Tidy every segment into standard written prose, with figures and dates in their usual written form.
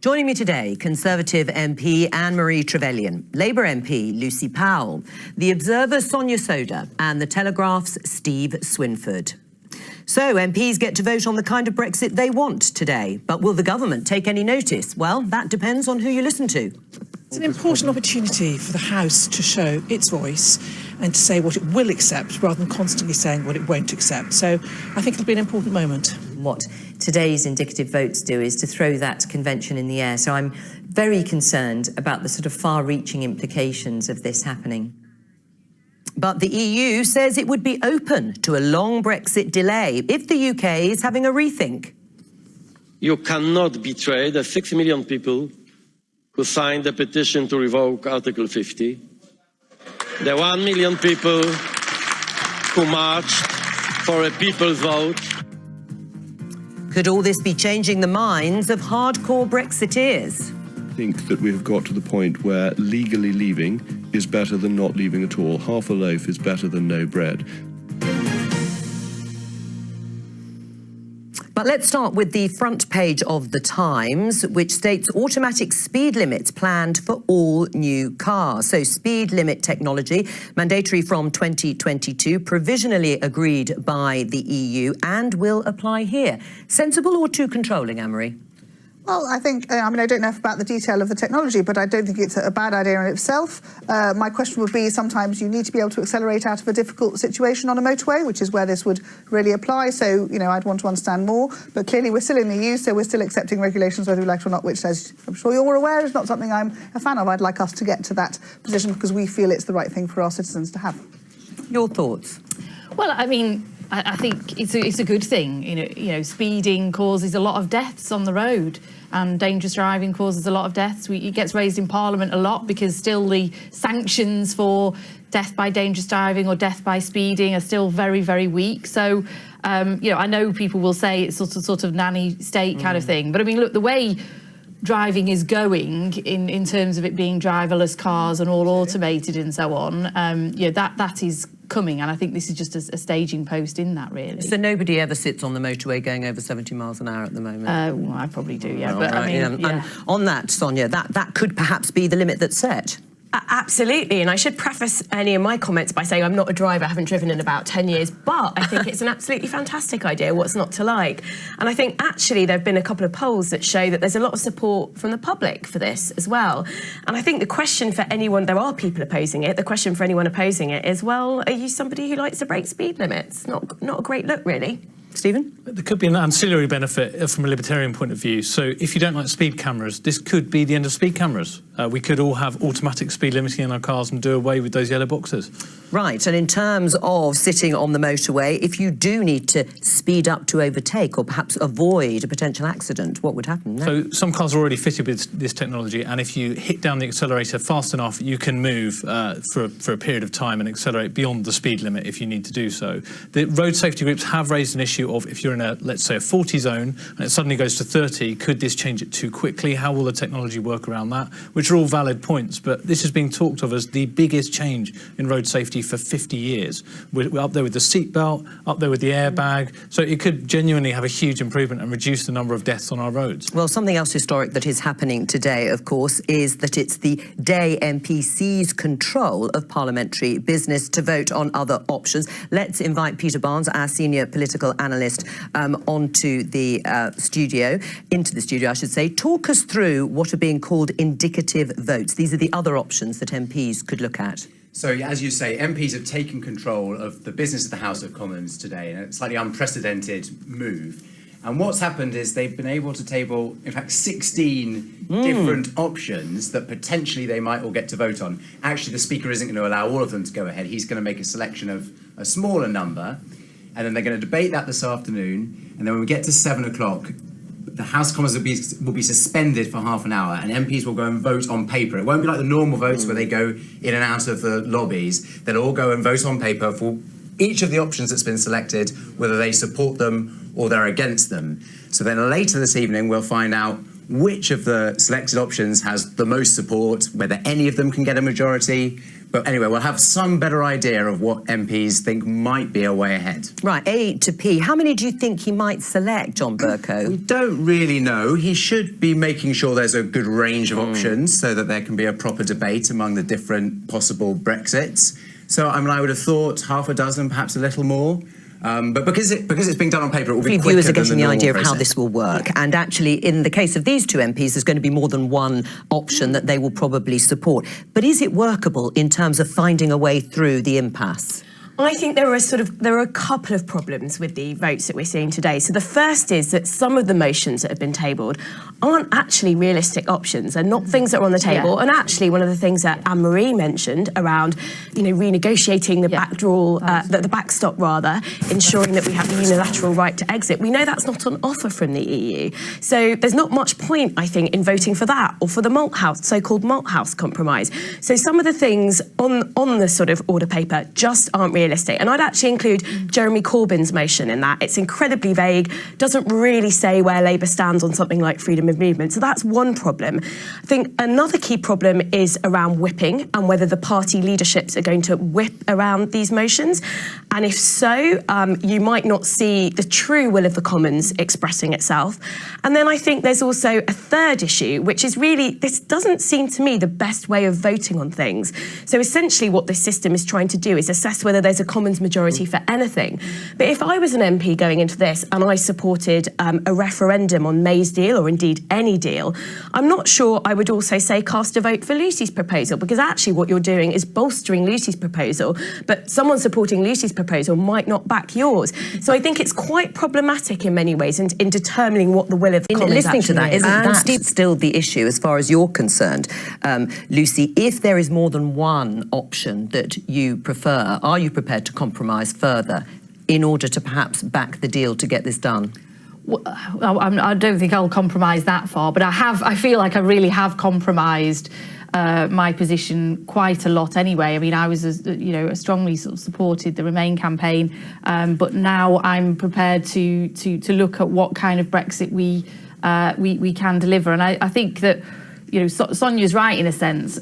Joining me today, Conservative MP Anne-Marie Trevelyan, Labour MP Lucy Powell, The Observer's Sonia Sodha and The Telegraph's Steve Swinford. So MPs get to vote on the kind of Brexit they want today. But will the government take any notice? Well, that depends on who you listen to. It's an important opportunity for the House to show its voice and to say what it will accept rather than constantly saying what it won't accept. So I think it'll be an important moment. What today's indicative votes do is to throw that convention in the air. So I'm very concerned about the sort of far-reaching implications of this happening. But the EU says it would be open to a long Brexit delay if the UK is having a rethink. You cannot betray the 6 million people who signed the petition to revoke Article 50, the 1 million people who marched for a people's vote. Could all this be changing the minds of hardcore Brexiteers? I think that we have got to the point where legally leaving is better than not leaving at all. Half a loaf is better than no bread. But let's start with the front page of The Times, which states automatic speed limits planned for all new cars. So speed limit technology, mandatory from 2022, provisionally agreed by the EU and will apply here. Sensible or too controlling, Anne-Marie? Well, I think, I don't know about the detail of the technology, but I don't think it's a bad idea in itself. My question would be, sometimes you need to be able to accelerate out of a difficult situation on a motorway, which is where this would really apply. So, I'd want to understand more. But clearly we're still in the EU, so we're still accepting regulations whether we like it or not, which, as I'm sure you're aware, is not something I'm a fan of. I'd like us to get to that position because we feel it's the right thing for our citizens to have. Your thoughts? Well, I think it's a good thing. Speeding causes a lot of deaths on the road, and dangerous driving causes a lot of deaths. It gets raised in Parliament a lot because still the sanctions for death by dangerous driving or death by speeding are still very, very weak. So, I know people will say it's sort of nanny state kind of thing, but look, the way driving is going in terms of it being driverless cars and all automated and so on, that is coming, and I think this is just a staging post in that, really. So nobody ever sits on the motorway going over 70 miles an hour at the moment? Well, I probably do, yeah. But right, And on that, Sonia, that could perhaps be the limit that's set. Absolutely, and I should preface any of my comments by saying I'm not a driver, I haven't driven in about 10 years, but I think it's an absolutely fantastic idea, what's not to like. And I think actually there have been a couple of polls that show that there's a lot of support from the public for this as well. And I think the question for anyone, there are people opposing it, the question for anyone opposing it is, well, are you somebody who likes to break speed limits? Not a great look, really. Stephen? There could be an ancillary benefit from a libertarian point of view. So if you don't like speed cameras, this could be the end of speed cameras. We could all have automatic speed limiting in our cars and do away with those yellow boxes. Right, and in terms of sitting on the motorway, if you do need to speed up to overtake or perhaps avoid a potential accident, what would happen? No? So some cars are already fitted with this technology, and if you hit down the accelerator fast enough, you can move for a period of time and accelerate beyond the speed limit if you need to do so. The road safety groups have raised an issue of if you're in a, let's say, a 40 zone and it suddenly goes to 30, could this change it too quickly? How will the technology work around that? Which are all valid points, but this is being talked of as the biggest change in road safety for 50 years. We're up there with the seatbelt, up there with the airbag, so it could genuinely have a huge improvement and reduce the number of deaths on our roads. Well, something else historic that is happening today, of course, is that it's the day MPs control of parliamentary business to vote on other options. Let's invite Peter Barnes, our senior political analyst, into the studio, I should say. Talk us through what are being called indicative votes. These are the other options that MPs could look at. So, as you say, MPs have taken control of the business of the House of Commons today in a slightly unprecedented move. And what's happened is they've been able to table, in fact, 16 different options that potentially they might all get to vote on. Actually, the Speaker isn't going to allow all of them to go ahead. He's going to make a selection of a smaller number, and then they're going to debate that this afternoon. And then when we get to 7 o'clock, the House of Commons will be suspended for half an hour, and MPs will go and vote on paper. It won't be like the normal votes where they go in and out of the lobbies. They'll all go and vote on paper for each of the options that's been selected, whether they support them or they're against them. So then later this evening, we'll find out which of the selected options has the most support, whether any of them can get a majority, But anyway, we'll have some better idea of what MPs think might be a way ahead. Right, A to P. How many do you think he might select, John Bercow? We don't really know. He should be making sure there's a good range of options so that there can be a proper debate among the different possible Brexits. So, I mean, I would have thought half a dozen, perhaps a little more. But because it's being done on paper, it will be quicker viewers are than getting the normal idea of process. how this will work. And actually, in the case of these two MPs, there's going to be more than one option that they will probably support. But is it workable in terms of finding a way through the impasse? I think there are a couple of problems with the votes that we're seeing today. So the first is that some of the motions that have been tabled aren't actually realistic options. They're not things that are on the table. Yeah. And actually, one of the things that Anne-Marie mentioned around, renegotiating the the backstop rather, ensuring that we have the unilateral right to exit. We know that's not on offer from the EU. So there's not much point, I think, in voting for that or for the so-called Malthouse compromise. So some of the things on the sort of order paper just aren't realistic. And I'd actually include Jeremy Corbyn's motion in that. It's incredibly vague, doesn't really say where Labour stands on something like freedom of movement. So that's one problem. I think another key problem is around whipping and whether the party leaderships are going to whip around these motions. And if so, you might not see the true will of the Commons expressing itself. And then I think there's also a third issue, which is really, this doesn't seem to me the best way of voting on things. So essentially what this system is trying to do is assess whether there's a Commons majority for anything. But if I was an MP going into this and I supported a referendum on May's deal, or indeed any deal, I'm not sure I would also say cast a vote for Lucy's proposal, because actually what you're doing is bolstering Lucy's proposal, but someone supporting Lucy's proposal might not back yours. So I think it's quite problematic in many ways in determining what the will of the Commons listening to that, is. isn't that still the issue as far as you're concerned? Lucy, if there is more than one option that you prefer, are you prepared to compromise further in order to perhaps back the deal to get this done? Well, I don't think I'll compromise that far, but I feel like I really have compromised my position quite a lot anyway. I mean, I was, strongly sort of supported the Remain campaign, but now I'm prepared to look at what kind of Brexit we can deliver. And I think that, Sonia's right in a sense.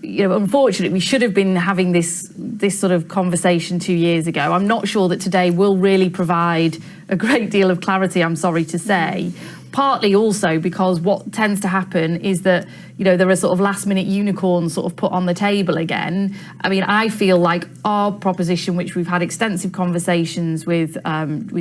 Unfortunately, we should have been having this sort of conversation 2 years ago. I'm not sure that today will really provide a great deal of clarity, I'm sorry to say. Partly also because what tends to happen is that, there are sort of last-minute unicorns sort of put on the table again. I mean, I feel like our proposition, which we've had extensive conversations with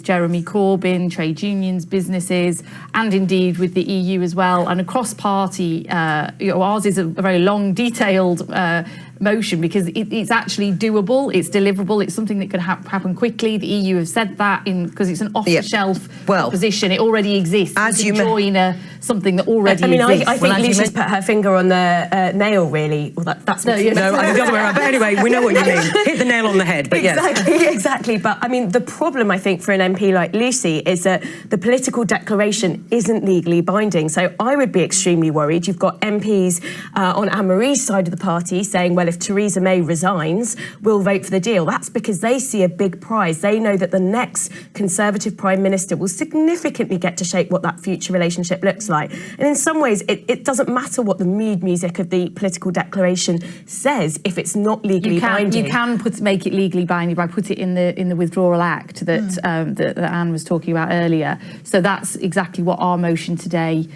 Jeremy Corbyn, trade unions, businesses, and indeed with the EU as well, and across party, ours is a very long, detailed motion because it's actually doable, it's deliverable, it's something that can happen quickly. The EU have said that because it's an off-the-shelf proposition. It already exists. As you join something that already exists. I think Lucy's put her finger on the nail, really. Well, that's no, the other way around. But anyway, we know what you mean. Hit the nail on the head. But exactly. But I mean, the problem I think for an MP like Lucy is that the political declaration isn't legally binding. So I would be extremely worried. You've got MPs on Anne-Marie's side of the party saying, well, if Theresa May resigns, we'll vote for the deal. That's because they see a big prize. They know that the next Conservative Prime Minister will significantly get to shape what that future relationship looks like. And in some ways, it doesn't matter what the mood music of the political declaration says if it's not legally binding. You can make it legally binding by put it in the Withdrawal Act that Anne was talking about earlier. So that's exactly what our motion today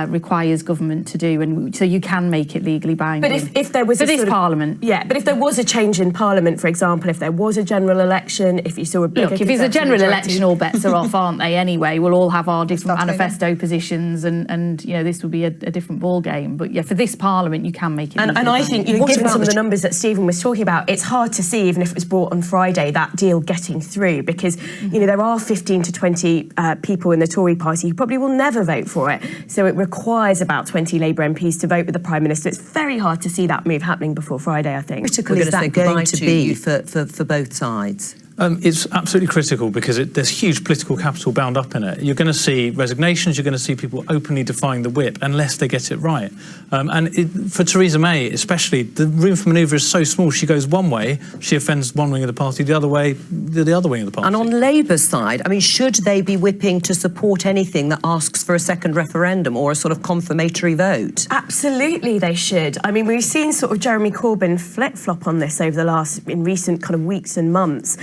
requires government to do, and so you can make it legally binding. But if there was for this Parliament, but if there was a change in Parliament, for example, if there was a general election, if you saw a bigger... Look, if it's a general election, all bets are off, aren't they? Anyway, we'll all have our different manifesto positions, and this will be a different ball game. But for this Parliament, you can make it. And I think, given some of the numbers that Stephen was talking about, it's hard to see, even if it was brought on Friday, that deal getting through, because there are 15 to 20 people in the Tory party who probably will never vote for it. So it requires about 20 Labour MPs to vote with the Prime Minister. It's very hard to see that move happening before Friday, I think. Critical is that going to be for both sides? It's absolutely critical because there's huge political capital bound up in it. You're going to see resignations, you're going to see people openly defying the whip unless they get it right. For Theresa May especially, the room for manoeuvre is so small. She goes one way, she offends one wing of the party, the other way, the other wing of the party. And on Labour's side, I mean, should they be whipping to support anything that asks for a second referendum or a sort of confirmatory vote? Absolutely they should. I mean, we've seen sort of Jeremy Corbyn flip-flop on this in recent kind of weeks and months.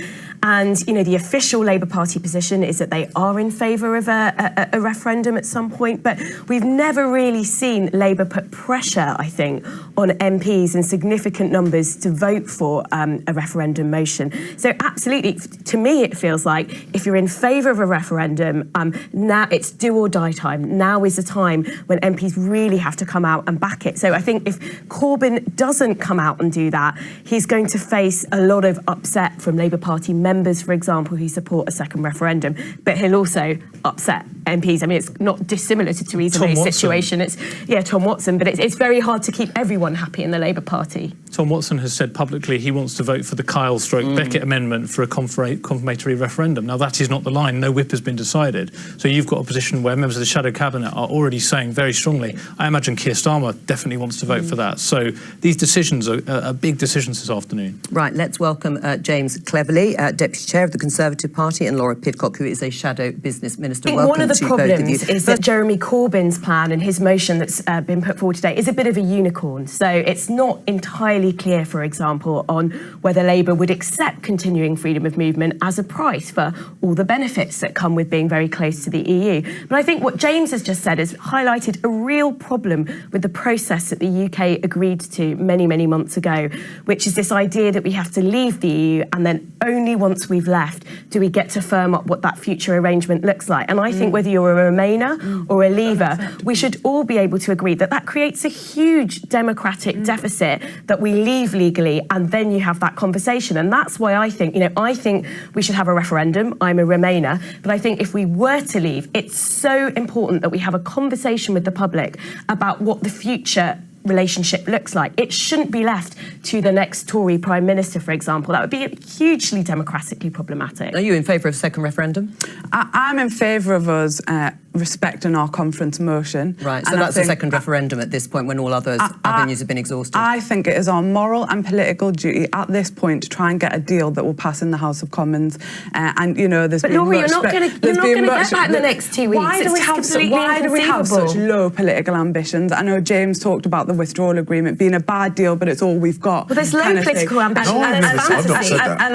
And, you know, the official Labour Party position is that they are in favour of a referendum at some point. But we've never really seen Labour put pressure, I think, on MPs in significant numbers to vote for a referendum motion. So absolutely, to me, it feels like if you're in favour of a referendum, now it's do or die time. Now is the time when MPs really have to come out and back it. So I think if Corbyn doesn't come out and do that, he's going to face a lot of upset from Labour Party members, for example, who support a second referendum. But he'll also upset MPs. I mean, it's not dissimilar to Theresa May's situation. It's Tom Watson, but it's very hard to keep everyone happy in the Labour Party. Tom Watson has said publicly he wants to vote for the Kyle-Beckett amendment for a confirmatory referendum. Now, that is not the line. No whip has been decided. So you've got a position where members of the shadow cabinet are already saying very strongly, I imagine Keir Starmer definitely wants to vote for that. So these decisions are big decisions this afternoon. Right, let's welcome James Cleverly, Deputy Chair of the Conservative Party, and Laura Pidcock, who is a shadow business minister. I think one of the problems is that Jeremy Corbyn's plan and his motion that's been put forward today is a bit of a unicorn. So it's not entirely clear, for example, on whether Labour would accept continuing freedom of movement as a price for all the benefits that come with being very close to the EU. But I think what James has just said has highlighted a real problem with the process that the UK agreed to many, many months ago, which is this idea that we have to leave the EU and then only once we've left do we get to firm up what that future arrangement looks like. And I think whether you're a Remainer or a Leaver, we should all be able to agree that that creates a huge democratic deficit that we leave legally and then you have that conversation. And that's why I think we should have a referendum. I'm a Remainer. But I think if we were to leave, it's so important that we have a conversation with the public about what the future relationship looks like. It shouldn't be left to the next Tory Prime Minister, for example. That would be hugely democratically problematic. Are you in favour of a second referendum? I'm in favour of us respecting our conference motion. Right, so that's a second referendum at this point when all other avenues have been exhausted. I think it is our moral and political duty at this point to try and get a deal that will pass in the House of Commons. And, you know, there's but been Laura, you're not going to get that in the next 2 weeks. Why do we have such low political ambitions? I know James talked about the withdrawal agreement being a bad deal, but it's all we've got. Well, there's low political ambition and fantasy. And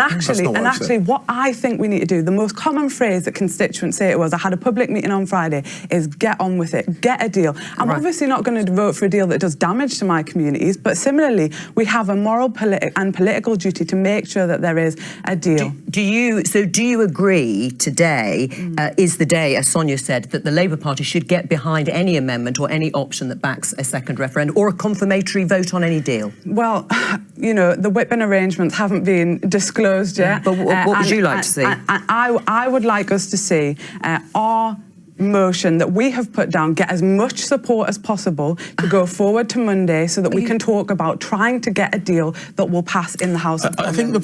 actually, what I think we need to do, the most common phrase that constituents say to us, I had a public meeting on Friday, is get on with it, get a deal. I'm obviously not going to vote for a deal that does damage to my communities, but similarly, we have a moral and political duty to make sure that there is a deal. Do you agree today is the day, as Sonia said, that the Labour Party should get behind any amendment or any option that backs a second referendum or a confirmatory vote on any deal? Well, you know, the whipping arrangements haven't been disclosed yet. But what would you like to see? I would like us to see our motion that we have put down get as much support as possible to go forward to Monday so that we can talk about trying to get a deal that will pass in the House of Commons. I think the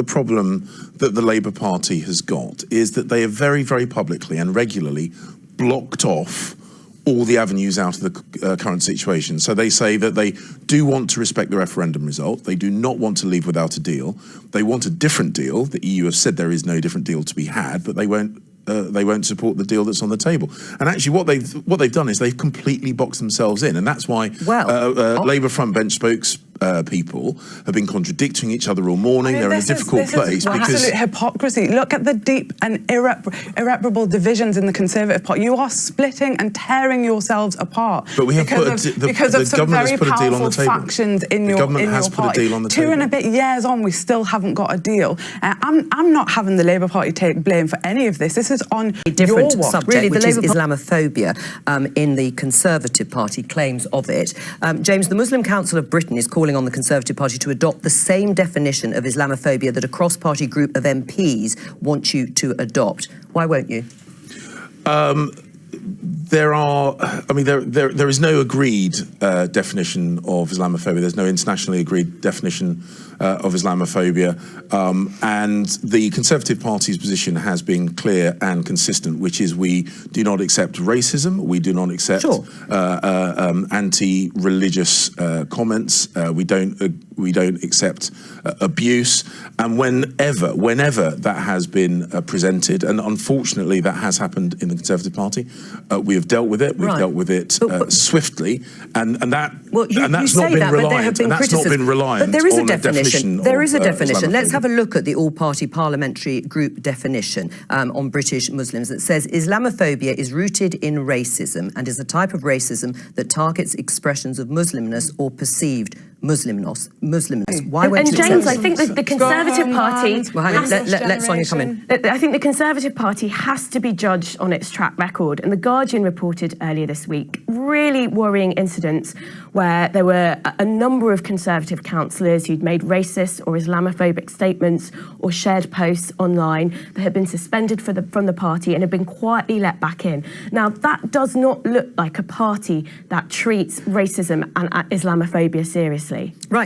problem that the Labour Party has got is that they have very, very publicly and regularly blocked off all the avenues out of the current situation. So they say that they do want to respect the referendum result. They do not want to leave without a deal. They want a different deal. The EU have said there is no different deal to be had, but they won't support the deal that's on the table. And actually what they've done is they've completely boxed themselves in, and that's why Labour front bench people have been contradicting each other all morning. They're in a difficult place because absolute hypocrisy. Look at the deep and irreparable divisions in the Conservative Party. You are splitting and tearing yourselves apart. But we have because of some very powerful factions in your party. The government has put a deal on the table. 2 and a bit years on, we still haven't got a deal. I'm not having the Labour Party take blame for any of this. This is on a different subject, which is Islamophobia in the Conservative Party, claims of it. James, the Muslim Council of Britain is calling on the Conservative Party to adopt the same definition of Islamophobia that a cross-party group of MPs want you to adopt. Why won't you? There are, I mean, there is no agreed definition of Islamophobia. There's no internationally agreed definition of Islamophobia. And the Conservative Party's position has been clear and consistent, which is we do not accept racism, we do not accept anti-religious comments, we don't accept abuse, and whenever that has been presented, and unfortunately that has happened in the Conservative Party, we have dealt with it. We've dealt with it swiftly, and that's not been reliant. And that's not been reliant. But there is on a definition. There is a definition. Let's have a look at the all-party parliamentary group definition on British Muslims. It says Islamophobia is rooted in racism and is a type of racism that targets expressions of Muslimness or perceived Muslimness. Why won't you James, accept I think the Conservative Party... Well, hang on, let Sonia come in. I think the Conservative Party has to be judged on its track record. And The Guardian reported earlier this week really worrying incidents where there were a number of Conservative councillors who'd made racist or Islamophobic statements or shared posts online that had been suspended from the party and had been quietly let back in. Now, that does not look like a party that treats racism and Islamophobia seriously. Right.